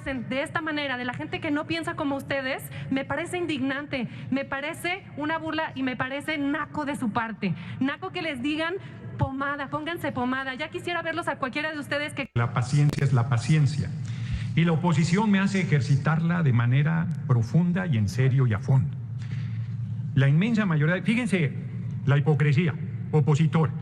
hacen de esta manera de la gente que no piensa como ustedes, me parece indignante, me parece una burla y me parece naco de su parte. Naco que les digan pomada, pónganse pomada. Ya quisiera verlos a cualquiera de ustedes que... La paciencia es la paciencia. Y la oposición me hace ejercitarla de manera profunda y en serio y a fondo. La inmensa mayoría, fíjense la hipocresía opositora.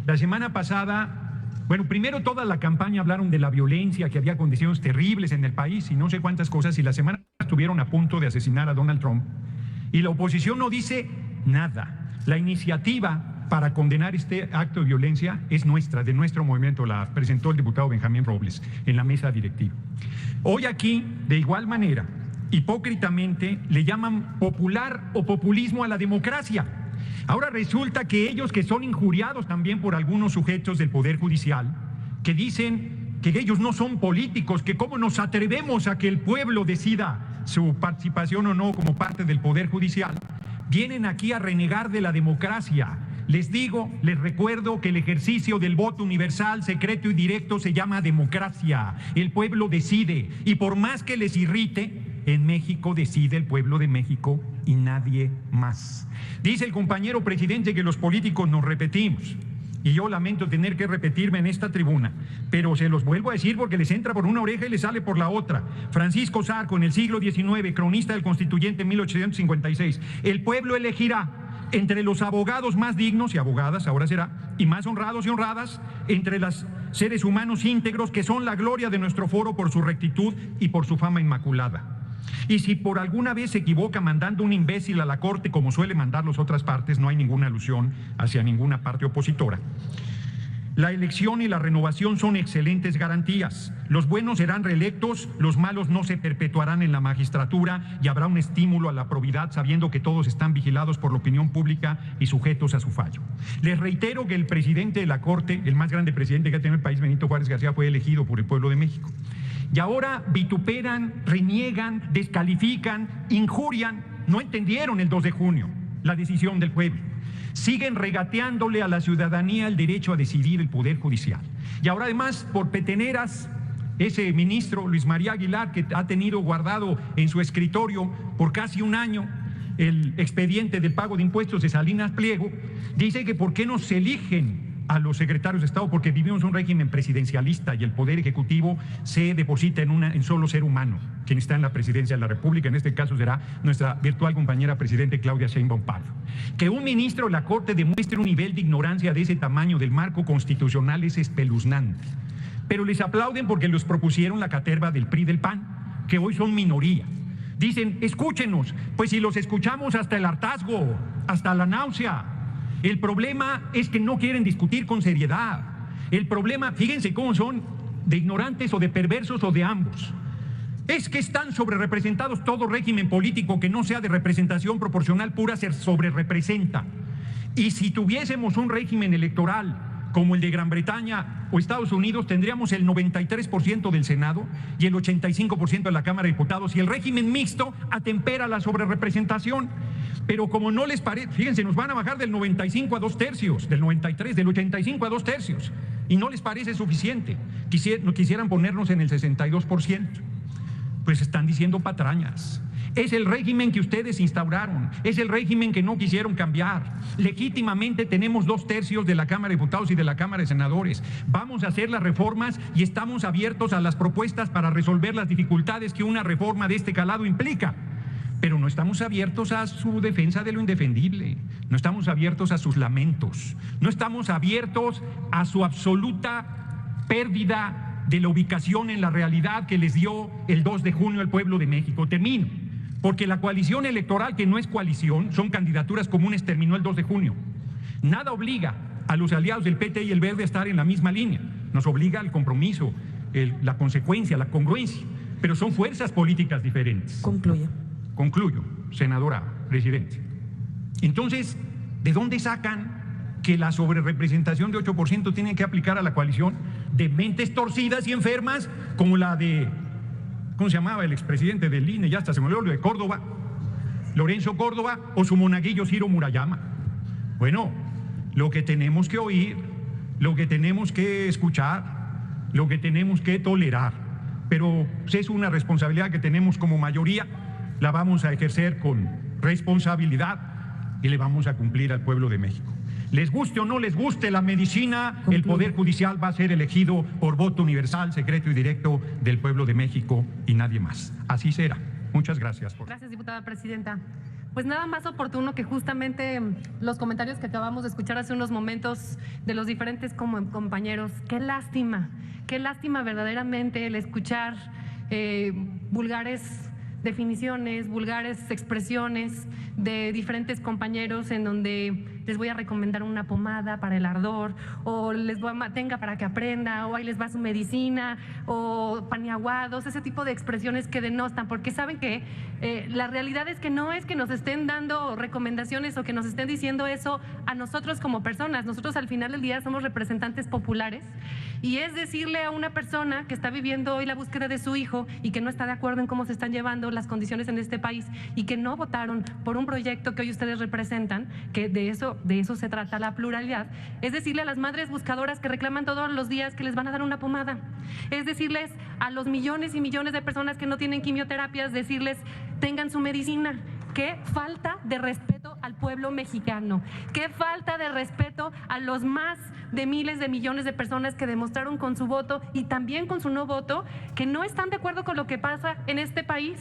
La semana pasada, bueno, primero toda la campaña hablaron de la violencia, que había condiciones terribles en el país y no sé cuántas cosas, y la semana estuvieron a punto de asesinar a Donald Trump. Y la oposición no dice nada. La iniciativa para condenar este acto de violencia es nuestra, de nuestro movimiento, la presentó el diputado Benjamín Robles en la mesa directiva. Hoy aquí, de igual manera, hipócritamente, le llaman popular o populismo a la democracia. Ahora resulta que ellos, que son injuriados también por algunos sujetos del Poder Judicial, que dicen que ellos no son políticos, que cómo nos atrevemos a que el pueblo decida su participación o no como parte del Poder Judicial, vienen aquí a renegar de la democracia. Les digo, les recuerdo que el ejercicio del voto universal, secreto y directo se llama democracia. El pueblo decide, y por más que les irrite, en México decide el pueblo de México y nadie más. Dice el compañero presidente que los políticos nos repetimos, y yo lamento tener que repetirme en esta tribuna, pero se los vuelvo a decir porque les entra por una oreja y les sale por la otra. Francisco Zarco, en el siglo XIX, cronista del Constituyente en 1856, el pueblo elegirá entre los abogados más dignos, y abogadas ahora será, y más honrados y honradas, entre los seres humanos íntegros que son la gloria de nuestro foro por su rectitud y por su fama inmaculada. Y si por alguna vez se equivoca mandando un imbécil a la corte, como suele mandar las otras partes, no hay ninguna alusión hacia ninguna parte opositora. La elección y la renovación son excelentes garantías. Los buenos serán reelectos, los malos no se perpetuarán en la magistratura y habrá un estímulo a la probidad sabiendo que todos están vigilados por la opinión pública y sujetos a su fallo. Les reitero que el presidente de la Corte, el más grande presidente que ha tenido el país, Benito Juárez García, fue elegido por el pueblo de México. Y ahora vituperan, reniegan, descalifican, injurian. No entendieron el 2 de junio la decisión del pueblo. Siguen regateándole a la ciudadanía el derecho a decidir el Poder Judicial. Y ahora además, por peteneras, ese ministro Luis María Aguilar, que ha tenido guardado en su escritorio por casi un año el expediente del pago de impuestos de Salinas Pliego, dice que por qué no se eligen a los secretarios de Estado, porque vivimos un régimen presidencialista y el Poder Ejecutivo se deposita en solo ser humano, quien está en la presidencia de la República. En este caso será nuestra virtual compañera presidente Claudia Sheinbaum Pardo. Que un ministro de la Corte demuestre un nivel de ignorancia de ese tamaño del marco constitucional es espeluznante. Pero les aplauden porque los propusieron la caterva del PRI y del PAN, que hoy son minoría. Dicen, escúchenos, pues si los escuchamos hasta el hartazgo, hasta la náusea. El problema es que no quieren discutir con seriedad. El problema, fíjense cómo son de ignorantes o de perversos o de ambos. Es que están sobrerepresentados. Todo régimen político que no sea de representación proporcional pura se sobrerepresenta. Y si tuviésemos un régimen electoral como el de Gran Bretaña o Estados Unidos, tendríamos el 93% del Senado y el 85% de la Cámara de Diputados, y el régimen mixto atempera la sobrerepresentación. Pero como no les parece, fíjense, nos van a bajar del 95 a 2/3, del 93, del 85 a 2/3, y no les parece suficiente. Quisieran ponernos en el 62%. Pues están diciendo patrañas. Es el régimen que ustedes instauraron, es el régimen que no quisieron cambiar. Legítimamente tenemos 2/3 de la Cámara de Diputados y de la Cámara de Senadores. Vamos a hacer las reformas y estamos abiertos a las propuestas para resolver las dificultades que una reforma de este calado implica. Pero no estamos abiertos a su defensa de lo indefendible, no estamos abiertos a sus lamentos, no estamos abiertos a su absoluta pérdida de la ubicación en la realidad que les dio el 2 de junio al pueblo de México. Termino, porque la coalición electoral, que no es coalición, son candidaturas comunes, terminó el 2 de junio. Nada obliga a los aliados del PT y el Verde a estar en la misma línea, nos obliga al compromiso, la consecuencia, la congruencia, pero son fuerzas políticas diferentes. Concluyo, senadora, presidente. Entonces, ¿de dónde sacan que la sobrerepresentación de 8% tiene que aplicar a la coalición? De mentes torcidas y enfermas como la de, ¿cómo se llamaba el expresidente del INE? Ya hasta se me olvidó, lo de Córdoba, Lorenzo Córdoba, o su monaguillo Ciro Murayama. Bueno, lo que tenemos que oír, lo que tenemos que escuchar, lo que tenemos que tolerar pero es una responsabilidad que tenemos como mayoría, la vamos a ejercer con responsabilidad y le vamos a cumplir al pueblo de México. Les guste o no les guste la medicina, el Poder Judicial va a ser elegido por voto universal, secreto y directo del pueblo de México y nadie más. Así será. Muchas gracias. Gracias, diputada presidenta. Pues nada más oportuno que justamente los comentarios que acabamos de escuchar hace unos momentos de los diferentes compañeros. Qué lástima verdaderamente el escuchar vulgares definiciones, vulgares expresiones de diferentes compañeros en donde les voy a recomendar una pomada para el ardor, o les voy a tenga para que aprenda, o ahí les va su medicina, o paniaguados, ese tipo de expresiones que denostan, porque saben que la realidad es que no es que nos estén dando recomendaciones o que nos estén diciendo eso a nosotros como personas. Nosotros al final del día somos representantes populares y es decirle a una persona que está viviendo hoy la búsqueda de su hijo y que no está de acuerdo en cómo se están llevando las condiciones en este país y que no votaron por un proyecto que hoy ustedes representan, que de eso se trata la pluralidad, es decirle a las madres buscadoras que reclaman todos los días que les van a dar una pomada, es decirles a los millones y millones de personas que no tienen quimioterapias, decirles tengan su medicina. Qué falta de respeto al pueblo mexicano, qué falta de respeto a los más de miles de millones de personas que demostraron con su voto y también con su no voto que no están de acuerdo con lo que pasa en este país.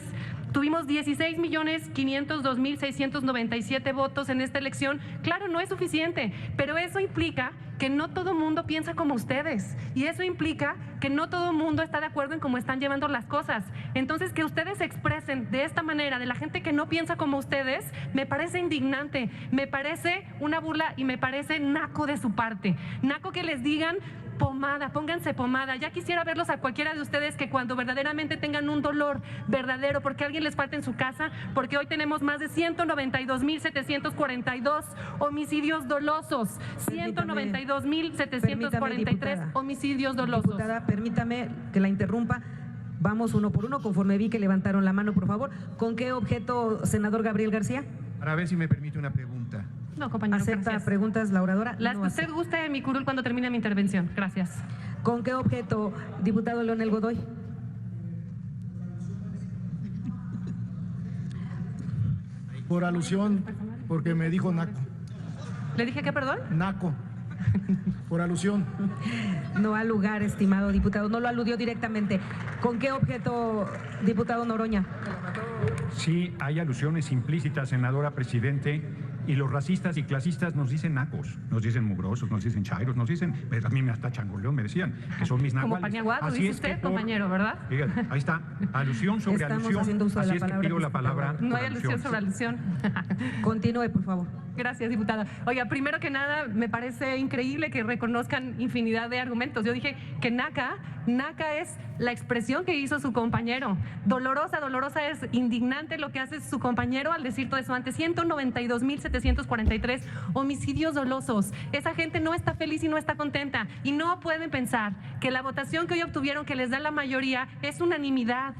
Tuvimos 16.502.697 votos en esta elección. Claro, no es suficiente, pero eso implica que no todo mundo piensa como ustedes y eso implica que no todo mundo está de acuerdo en cómo están llevando las cosas. Entonces, que ustedes se expresen de esta manera de la gente que no piensa como ustedes, me parece indignante, me parece una burla y me parece naco de su parte. Naco que les digan pomada, pónganse pomada. Ya quisiera verlos a cualquiera de ustedes que cuando verdaderamente tengan un dolor verdadero, porque a alguien les falta en su casa, porque hoy tenemos más de 192.742 homicidios dolosos, 192.743 homicidios dolosos. Diputada, permítame que la interrumpa. Vamos uno por uno, conforme vi que levantaron la mano, por favor. ¿Con qué objeto, senador Gabriel García? Para ver si me permite una pregunta. No, compañero, ¿Acepta gracias. preguntas la oradora? Las que usted guste en mi curul cuando termine mi intervención. Gracias. ¿Con qué objeto, diputado Leonel Godoy? Por alusión, porque me dijo naco. ¿Le dije qué, perdón? Naco. Por alusión. No ha lugar, estimado diputado, no lo aludió directamente. ¿Con qué objeto, diputado Noroña? Sí, hay alusiones implícitas, senadora presidente, y los racistas y clasistas nos dicen nacos, nos dicen mugrosos, nos dicen chairos, nos dicen, a mí hasta changoleón me decían, que son mis nahuales. Como paniaguado, dice usted, compañero, ¿verdad? Fíjate, ahí está, alusión sobre Estamos alusión, haciendo uso de así la es que palabra, pido la palabra. No por hay alusión sobre alusión. Continúe, por favor. Gracias, diputada. Oiga, primero que nada, me parece increíble que reconozcan infinidad de argumentos. Yo dije que naca es la expresión que hizo su compañero. Dolorosa es indignante lo que hace su compañero al decir todo eso. Ante 192.743 homicidios dolosos. Esa gente no está feliz y no está contenta. Y no pueden pensar que la votación que hoy obtuvieron, que les da la mayoría, es unanimidad.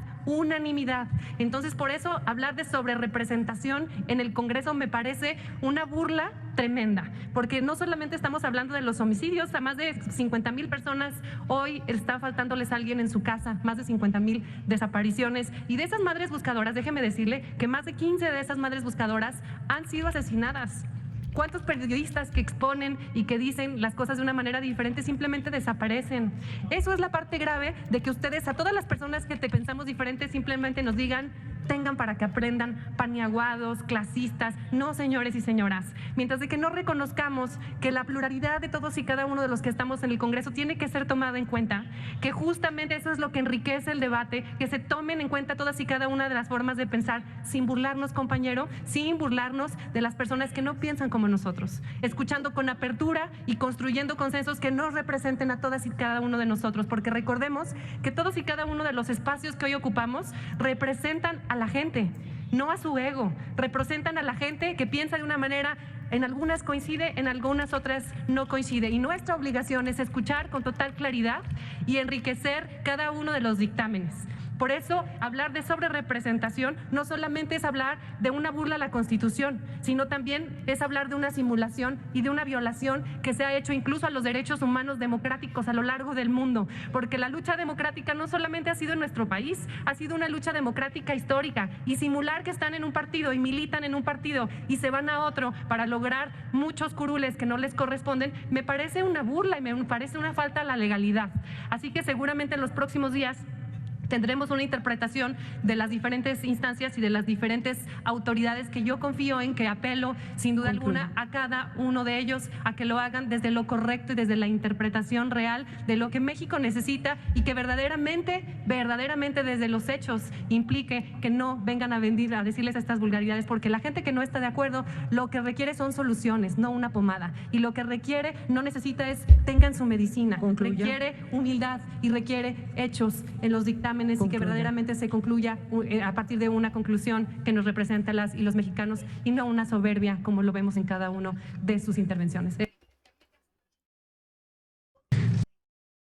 Entonces, por eso hablar de sobrerepresentación en el Congreso me parece una burla tremenda, porque no solamente estamos hablando de los homicidios, a más de 50,000 personas hoy está faltándoles a alguien en su casa, más de 50,000 desapariciones, y de esas madres buscadoras, déjeme decirle que más de 15 de esas madres buscadoras han sido asesinadas. ¿Cuántos periodistas que exponen y que dicen las cosas de una manera diferente simplemente desaparecen? Eso es la parte grave de que ustedes, a todas las personas que te pensamos diferentes, simplemente nos digan, tengan para que aprendan, paniaguados, clasistas. No, señores y señoras. Mientras de que no reconozcamos que la pluralidad de todos y cada uno de los que estamos en el Congreso tiene que ser tomada en cuenta, que justamente eso es lo que enriquece el debate, que se tomen en cuenta todas y cada una de las formas de pensar, sin burlarnos, compañero, sin burlarnos de las personas que no piensan como nosotros, escuchando con apertura y construyendo consensos que nos representen a todas y cada uno de nosotros, porque recordemos que todos y cada uno de los espacios que hoy ocupamos representan a la gente, no a su ego, representan a la gente que piensa de una manera, en algunas coincide, en algunas otras no coincide, y nuestra obligación es escuchar con total claridad y enriquecer cada uno de los dictámenes. Por eso, hablar de sobrerepresentación no solamente es hablar de una burla a la Constitución, sino también es hablar de una simulación y de una violación que se ha hecho incluso a los derechos humanos democráticos a lo largo del mundo, porque la lucha democrática no solamente ha sido en nuestro país, ha sido una lucha democrática histórica, y simular que están en un partido y militan en un partido y se van a otro para lograr muchos curules que no les corresponden, me parece una burla y me parece una falta a la legalidad. Así que seguramente en los próximos días tendremos una interpretación de las diferentes instancias y de las diferentes autoridades que yo confío en que apelo sin duda alguna a cada uno de ellos a que lo hagan desde lo correcto y desde la interpretación real de lo que México necesita, y que verdaderamente desde los hechos implique que no vengan a decirles estas vulgaridades, porque la gente que no está de acuerdo lo que requiere son soluciones, no una pomada, y lo que requiere, no necesita es tengan su medicina, requiere humildad y requiere hechos en los dictámenes y que verdaderamente se concluya a partir de una conclusión que nos represente a las y los mexicanos, y no una soberbia como lo vemos en cada uno de sus intervenciones.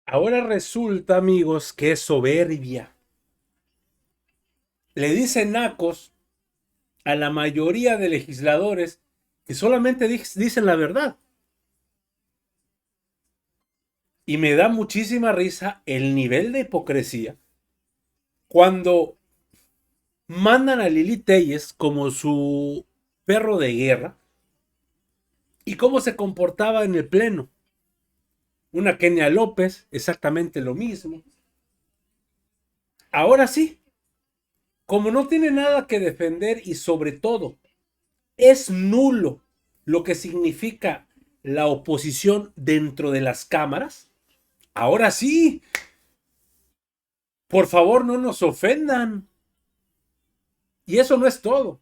Ahora resulta, amigos, que es soberbia. Le dicen nacos a la mayoría de legisladores que solamente dicen la verdad. Y me da muchísima risa el nivel de hipocresía cuando mandan a Lili Téllez como su perro de guerra y cómo se comportaba en el pleno. Una Kenia López, exactamente lo mismo. Ahora sí, como no tiene nada que defender y sobre todo es nulo lo que significa la oposición dentro de las cámaras, ahora sí, por favor no nos ofendan. Y eso no es todo.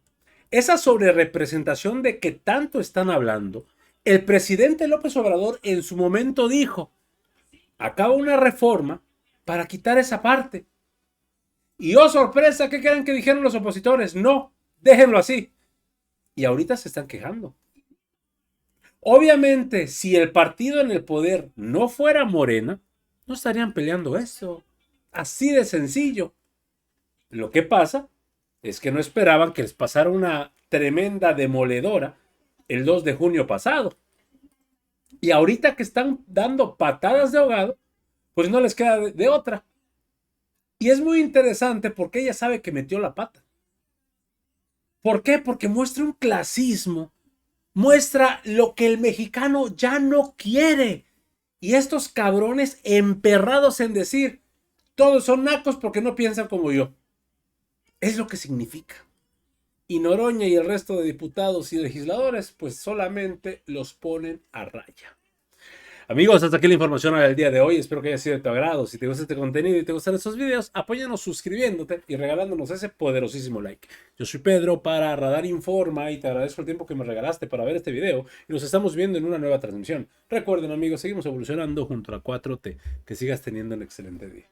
Esa sobrerepresentación de que tanto están hablando, el presidente López Obrador en su momento dijo, acaba una reforma para quitar esa parte. Y oh sorpresa, ¿qué creen que dijeron los opositores? No, déjenlo así. Y ahorita se están quejando. Obviamente, si el partido en el poder no fuera Morena, no estarían peleando eso. Así de sencillo. Lo que pasa es que no esperaban que les pasara una tremenda demoledora el 2 de junio pasado. Y ahorita que están dando patadas de ahogado, pues no les queda de otra. Y es muy interesante porque ella sabe que metió la pata. ¿Por qué? Porque muestra un clasismo, muestra lo que el mexicano ya no quiere. Y estos cabrones emperrados en decir, todos son nacos porque no piensan como yo. Es lo que significa. Y Noroña y el resto de diputados y legisladores, pues solamente los ponen a raya. Amigos, hasta aquí la información del día de hoy. Espero que haya sido de tu agrado. Si te gusta este contenido y te gustan estos videos, apóyanos suscribiéndote y regalándonos ese poderosísimo like. Yo soy Pedro para Radar Informa y te agradezco el tiempo que me regalaste para ver este video. Y nos estamos viendo en una nueva transmisión. Recuerden, amigos, seguimos evolucionando junto a la 4T. Que sigas teniendo un excelente día.